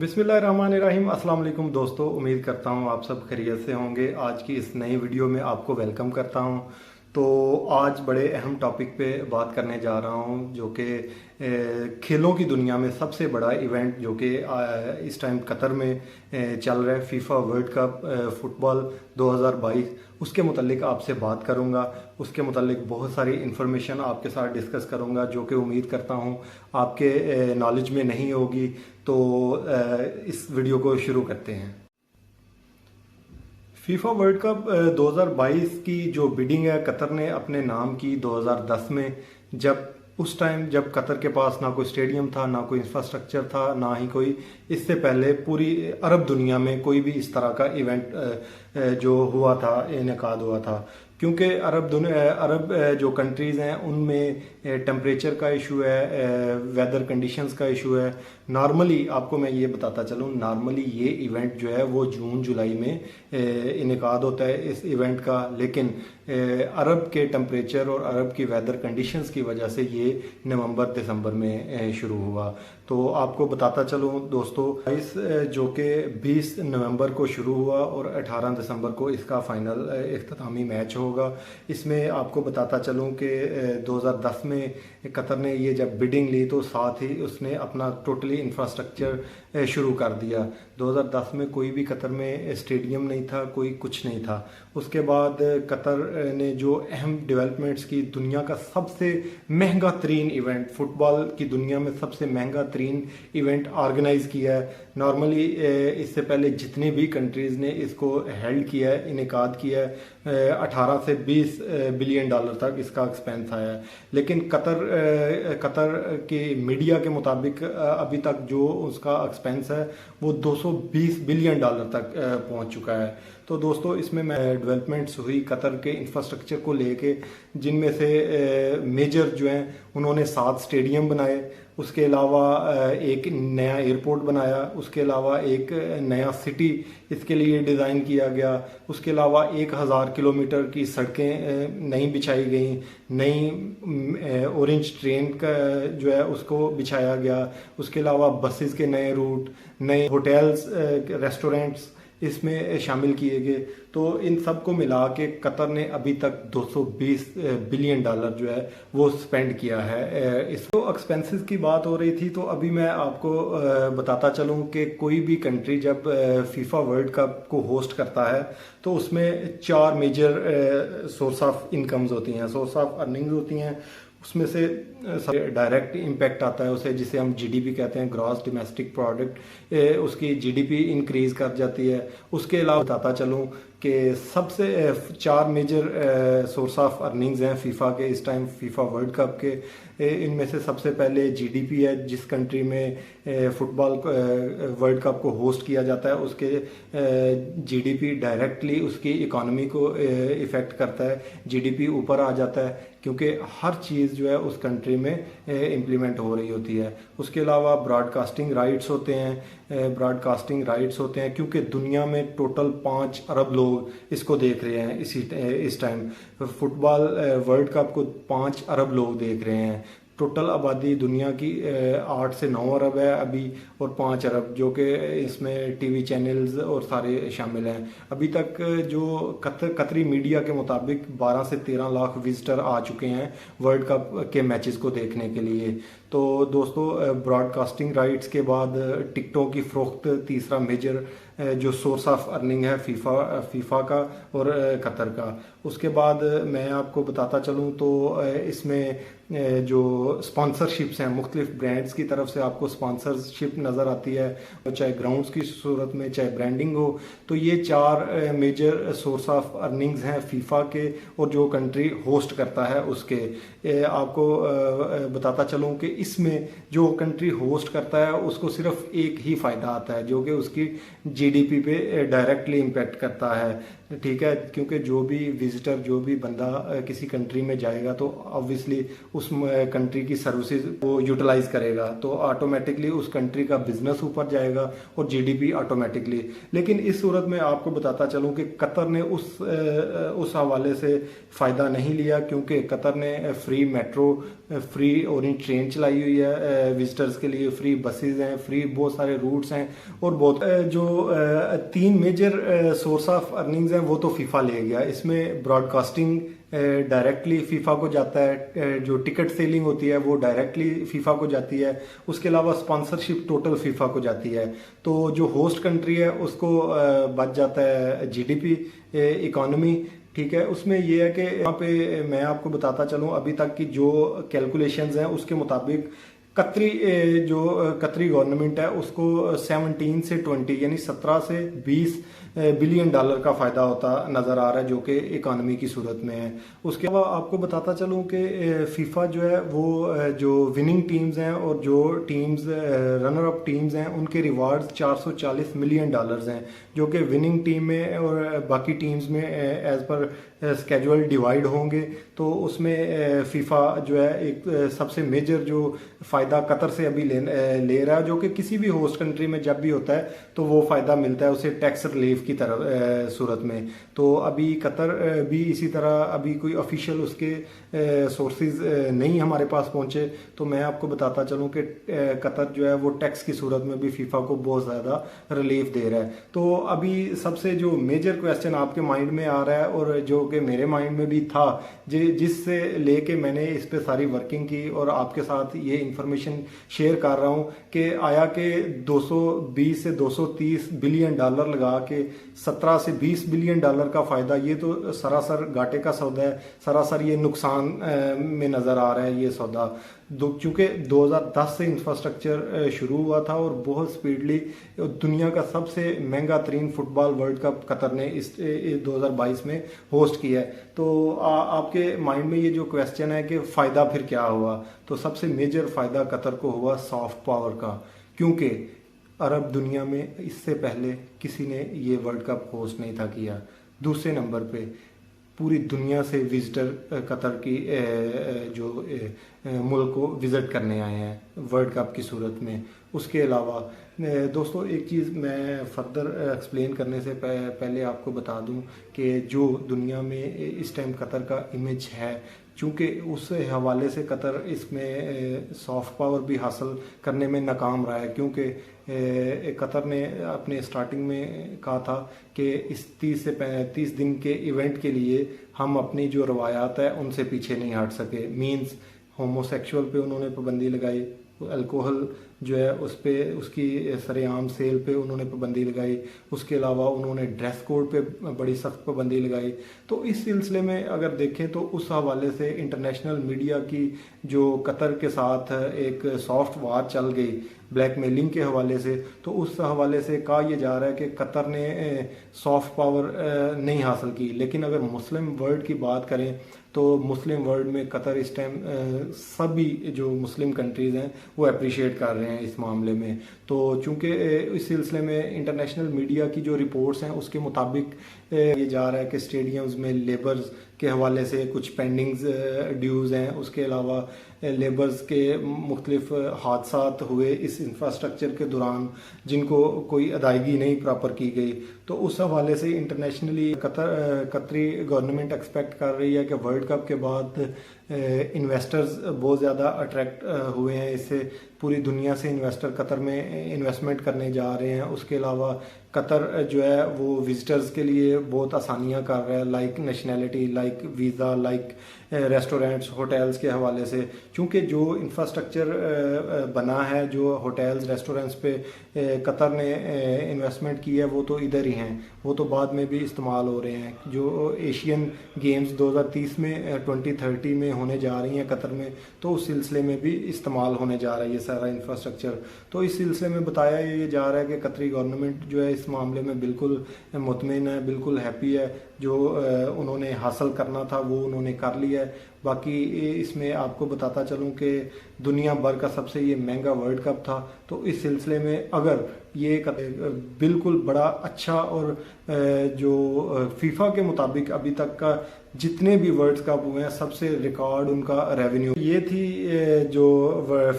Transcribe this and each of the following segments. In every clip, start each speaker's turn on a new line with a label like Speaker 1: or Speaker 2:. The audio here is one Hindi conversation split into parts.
Speaker 1: बिस्मिल्लाहिर्रहमानिर्रहीम। अस्सलाम वालेकुम दोस्तों, उम्मीद करता हूँ आप सब खैरियत से होंगे। आज की इस नई वीडियो में आपको वेलकम करता हूँ। तो आज बड़े अहम टॉपिक पे बात करने जा रहा हूँ जो कि खेलों की दुनिया में सबसे बड़ा इवेंट जो कि इस टाइम कतर में चल रहा है, फीफा वर्ल्ड कप फुटबॉल 2022। उसके मुतल्लिक आपसे बात करूँगा, उसके मुतल्लिक बहुत सारी इन्फॉर्मेशन आपके साथ डिस्कस करूँगा जो कि उम्मीद करता हूँ आपके नॉलेज में नहीं होगी। तो इस वीडियो को शुरू करते हैं। फीफा वर्ल्ड कप 2022 की जो बिडिंग है कतर ने अपने नाम की 2010 में, उस टाइम जब कतर के पास ना कोई स्टेडियम था, ना कोई इंफ्रास्ट्रक्चर था, ना ही कोई इससे पहले पूरी अरब दुनिया में कोई भी इस तरह का इवेंट जो हुआ था, इनेकाद हुआ था। क्योंकि अरब जो कंट्रीज़ हैं उनमें टेम्परेचर का इशू है, वेदर कंडीशंस का इशू है। नॉर्मली आपको मैं ये बताता चलूँ, नॉर्मली ये इवेंट जो है वो जून जुलाई में इनेकाद होता है इस इवेंट का, लेकिन अरब के टेम्परेचर और अरब की वेदर कंडीशंस की वजह से ये नवंबर दिसंबर में शुरू हुआ। तो आपको बताता चलूँ दोस्तों, इस जो कि 20 नवंबर को शुरू हुआ और 18 दिसंबर को इसका फाइनल इख्तितामी मैच होगा। इसमें आपको बताता चलूँ कि 2010 में कतर ने ये जब बिडिंग ली तो साथ ही उसने अपना टोटली इंफ्रास्ट्रक्चर शुरू कर दिया। 2010 में कोई भी कतर में स्टेडियम नहीं था, कोई कुछ नहीं था। उसके बाद कतर ने जो अहम डेवलपमेंट्स की, दुनिया का सबसे महंगा तरीन इवेंट, फुटबॉल की दुनिया में सबसे महंगा तरीन इवेंट ऑर्गेनाइज किया है। नॉर्मली इससे पहले जितनी भी कंट्रीज़ ने इसको हेल्ड किया है, इनेकाद किया है, 18 से 20 बिलियन डॉलर तक इसका एक्सपेंस आया है। लेकिन कतर के मीडिया के मुताबिक अभी तक जो उसका एक्सपेंस है वो 220 बिलियन डॉलर तक पहुंच चुका है। तो दोस्तों, इसमें डेवलपमेंट्स हुई कतर के इंफ्रास्ट्रक्चर को लेके, जिनमें से मेजर जो हैं उन्होंने 7 स्टेडियम बनाए, उसके अलावा एक नया एयरपोर्ट बनाया, उसके अलावा एक नया सिटी इसके लिए डिज़ाइन किया गया, उसके अलावा 1000 किलोमीटर की सड़कें नई बिछाई गई, नई ऑरेंज ट्रेन का जो है उसको बिछाया गया, उसके अलावा बसेस के नए रूट, नए होटल्स, रेस्टोरेंट्स इसमें शामिल किए गए। तो इन सब को मिला के कतर ने अभी तक 220 बिलियन डॉलर जो है वो स्पेंड किया है। इस तो एक्सपेंसेस की बात हो रही थी, तो अभी मैं आपको बताता चलूं कि कोई भी कंट्री जब फीफा वर्ल्ड कप को होस्ट करता है तो उसमें 4 मेजर सोर्स ऑफ इनकम्स होती हैं, सोर्स ऑफ अर्निंग्स होती हैं। उसमें से डायरेक्ट इम्पैक्ट आता है उसे, जिसे हम जीडीपी कहते हैं, ग्रॉस डोमेस्टिक प्रोडक्ट, उसकी जीडीपी इंक्रीज कर जाती है। उसके अलावा बताता चलूँ कि सबसे 4 मेजर सोर्स ऑफ अर्निंग्स हैं फीफा के इस टाइम, फीफा वर्ल्ड कप के। इनमें से सबसे पहले जीडीपी है, जिस कंट्री में फुटबॉल वर्ल्ड कप को होस्ट किया जाता है उसके जीडीपी डायरेक्टली उसकी इकोनॉमी को इफ़ेक्ट करता है। जीडीपी ऊपर आ जाता है क्योंकि हर चीज़ जो है उस कंट्री में इम्प्लीमेंट हो रही होती है। उसके अलावा ब्रॉडकास्टिंग राइट्स होते हैं, क्योंकि दुनिया में टोटल 5 अरब लोग इसको देख रहे हैं इस टाइम। फुटबॉल वर्ल्ड कप को 5 अरब लोग देख रहे हैं। टोटल आबादी दुनिया की 8 से 9 अरब है अभी, और 5 अरब जो कि इसमें टीवी चैनल्स और सारे शामिल हैं। अभी तक जो कतरी मीडिया के मुताबिक 12 से 13 लाख विजिटर आ चुके हैं वर्ल्ड कप के मैचेस को देखने के लिए। तो दोस्तों, ब्रॉडकास्टिंग राइट्स के बाद टिकटों की फ़रोख्त तीसरा मेजर जो सोर्स ऑफ अर्निंग है फीफा का और कतर का। उसके बाद मैं आपको बताता चलूँ तो इसमें जो स्पॉन्सरशिप्स हैं, मुख्तलिफ ब्रांड्स की तरफ से आपको स्पॉन्सरशिप नज़र आती है, चाहे ग्राउंड्स की सूरत में, चाहे ब्रांडिंग हो। तो ये 4 मेजर सोर्स ऑफ अर्निंग्स हैं फीफा के, और जो कंट्री होस्ट करता है उसके। आपको बताता चलूँ कि इसमें जो कंट्री होस्ट करता है उसको सिर्फ एक ही फ़ायदा आता है, जो कि उसकी जीडीपी पे डायरेक्टली इम्पेक्ट करता है। ठीक है, क्योंकि जो भी विजिटर, जो भी बंदा किसी कंट्री में जाएगा तो ऑब्वियसली उस कंट्री की सर्विसेज वो यूटिलाइज करेगा, तो ऑटोमेटिकली उस कंट्री का बिजनेस ऊपर जाएगा और जीडीपी ऑटोमेटिकली। लेकिन इस सूरत में आपको बताता चलूं कि कतर ने उस हवाले से फ़ायदा नहीं लिया, क्योंकि कतर ने free metro, free orange train चलाई हुई है विजिटर्स के लिए, फ्री बसेज हैं, फ्री बहुत सारे रूट्स हैं, और बहुत जो 3 मेजर सोर्स ऑफ अर्निंग्स हैं वो तो फीफा ले गया। इसमें ब्रॉडकास्टिंग डायरेक्टली फीफा को जाता है, जो टिकट सेलिंग होती है वो डायरेक्टली फीफा को जाती है, उसके अलावा स्पॉन्सरशिप टोटल फीफा को जाती है। तो जो होस्ट कंट्री है उसको बच जाता है जीडीपी, इकोनॉमी, ठीक है। उसमें ये है कि यहाँ पे मैं आपको बताता चलूँ अभी तक की जो कैलकुलेशंस हैं उसके मुताबिक कतरी गवर्नमेंट है उसको 17 से 20 यानी 17 से 20 बिलियन डॉलर का फायदा होता नजर आ रहा है, जो कि इकोनॉमी की सूरत में है। उसके अलावा आपको बताता चलूं कि फीफा जो है वो जो विनिंग टीम्स हैं और जो टीम्स रनर अप टीम्स हैं उनके रिवार्ड्स 440 मिलियन डॉलर्स हैं, जो कि विनिंग टीम में और बाकी टीम्स में एज पर स्केजुअल डिवाइड होंगे। तो उसमें फीफा जो है एक सबसे मेजर जो फ़ायदा कतर से अभी ले रहा है, जो कि किसी भी होस्ट कंट्री में जब भी होता है तो वो फ़ायदा मिलता है उसे टैक्स रिलीफ की तरफ सूरत में। तो अभी कतर भी इसी तरह अभी कोई ऑफिशियल उसके सोर्सेज नहीं हमारे पास पहुंचे, तो मैं आपको बताता चलूं कि कतर जो है वो टैक्स की सूरत में भी फीफा को बहुत ज़्यादा रिलीफ दे रहा है। तो अभी सबसे जो मेजर क्वेश्चन आपके माइंड में आ रहा है और जो कि मेरे माइंड में भी था, जिससे लेके मैंने इस पे सारी वर्किंग की और आपके साथ ये इंफॉर्मेशन शेयर कर रहा हूँ कि आया कि 220 से 230 बिलियन डॉलर लगा के 17 से 20 बिलियन डॉलर का फायदा, ये तो सरासर घाटे का सौदा है, सरासर ये नुकसान में नजर आ रहा है ये सौदा। चूंकि 2010 से इंफ्रास्ट्रक्चर शुरू हुआ था और बहुत स्पीडली दुनिया का सबसे महंगा तरीन फुटबॉल वर्ल्ड कप कतर ने इस 2022 में होस्ट किया है। तो आपके माइंड में ये जो क्वेश्चन है कि फ़ायदा फिर क्या हुआ, तो सबसे मेजर फ़ायदा कतर को हुआ सॉफ्ट पावर का, क्योंकि अरब दुनिया में इससे पहले किसी ने ये वर्ल्ड कप होस्ट नहीं था किया। दूसरे नंबर पे पूरी दुनिया से विजिटर कतर की जो मुल्क को विज़िट करने आए हैं वर्ल्ड कप की सूरत में। उसके अलावा दोस्तों एक चीज़ मैं फर्दर एक्सप्लेन करने से पहले आपको बता दूं कि जो दुनिया में इस टाइम कतर का इमेज है, चूँकि उस हवाले से कतर इसमें सॉफ्ट पावर भी हासिल करने में नाकाम रहा है, क्योंकि कतर ने अपने स्टार्टिंग में कहा था कि इस 30 से 35 दिन के इवेंट के लिए हम अपनी जो रवायात है उनसे पीछे नहीं हट सके। मींस होमोसेक्सुअल पे उन्होंने पाबंदी लगाई, अल्कोहल जो है उस पे उसकी सरेआम सेल पे उन्होंने पाबंदी लगाई, उसके अलावा उन्होंने ड्रेस कोड पे बड़ी सख्त पाबंदी लगाई। तो इस सिलसिले में अगर देखें तो उस हवाले से इंटरनेशनल मीडिया की जो कतर के साथ एक सॉफ्ट वार चल गई ब्लैकमेलिंग के हवाले से, तो उस हवाले से कहा यह जा रहा है कि कतर ने सॉफ्ट पावर नहीं हासिल की। लेकिन अगर मुस्लिम वर्ल्ड की बात करें तो मुस्लिम वर्ल्ड में कतर इस टाइम सभी जो मुस्लिम कंट्रीज़ हैं वो अप्रिशिएट कर रहे हैं इस मामले में। तो चूंकि इस सिलसिले में इंटरनेशनल मीडिया की जो रिपोर्ट्स हैं उसके मुताबिक ये जा रहा है कि स्टेडियम्स में लेबर्स के हवाले से कुछ पेंडिंग्स ड्यूज़ हैं, उसके अलावा लेबर्स के मुख्तलिफ हादसात हुए इस इंफ्रास्ट्रक्चर के दौरान जिनको कोई अदायगी नहीं प्रॉपर की गई। तो उस हवाले से इंटरनेशनली कतरी गवर्नमेंट एक्सपेक्ट कर रही है कि वर्ल्ड कप के बाद इन्वेस्टर्स बहुत ज़्यादा अट्रैक्ट हुए हैं, इससे पूरी दुनिया से इन्वेस्टर कतर में इन्वेस्टमेंट करने जा रहे हैं। उसके अलावा कतर जो है वो विजिटर्स के लिए बहुत आसानियां कर रहा है, like nationality, like visa, like restaurants, hotels के हवाले से। चूँकि जो इंफ्रास्ट्रक्चर बना है, जो होटल्स रेस्टोरेंट्स पे कतर ने इन्वेस्टमेंट की है वो तो इधर ही हैं, वो तो बाद में भी इस्तेमाल हो रहे हैं। जो एशियन गेम्स 2030 में 2030 में होने जा रही हैं कतर में, तो उस सिलसिले में भी इस्तेमाल होने जा रहा है ये सारा इंफ्रास्ट्रक्चर। तो इस सिलसिले में बताया ये जा रहा है कि कतरी गवर्नमेंट जो है इस मामले में बिल्कुल मुतमईन है, बिल्कुल हैप्पी है। जो उन्होंने हासिल करना था वो उन्होंने कर लिया है। बाकी इसमें आपको बताता चलूं कि दुनिया भर का सबसे ये महंगा वर्ल्ड कप था। तो इस सिलसिले में अगर ये बिल्कुल बड़ा अच्छा और जो फीफा के मुताबिक अभी तक का जितने भी वर्ल्ड कप हुए हैं सबसे रिकॉर्ड उनका रेवेन्यू। ये थी जो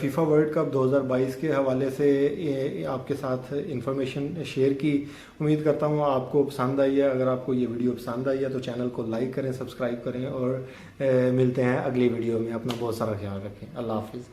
Speaker 1: फीफा वर्ल्ड कप 2022 के हवाले से आपके साथ इंफॉर्मेशन शेयर की। उम्मीद करता हूँ आपको पसंद आई है। अगर आपको ये वीडियो पसंद आई है तो चैनल को लाइक करें, सब्सक्राइब करें और मिलते हैं अगली वीडियो में। अपना बहुत सारा ख्याल रखें। अल्लाह हाफिज़।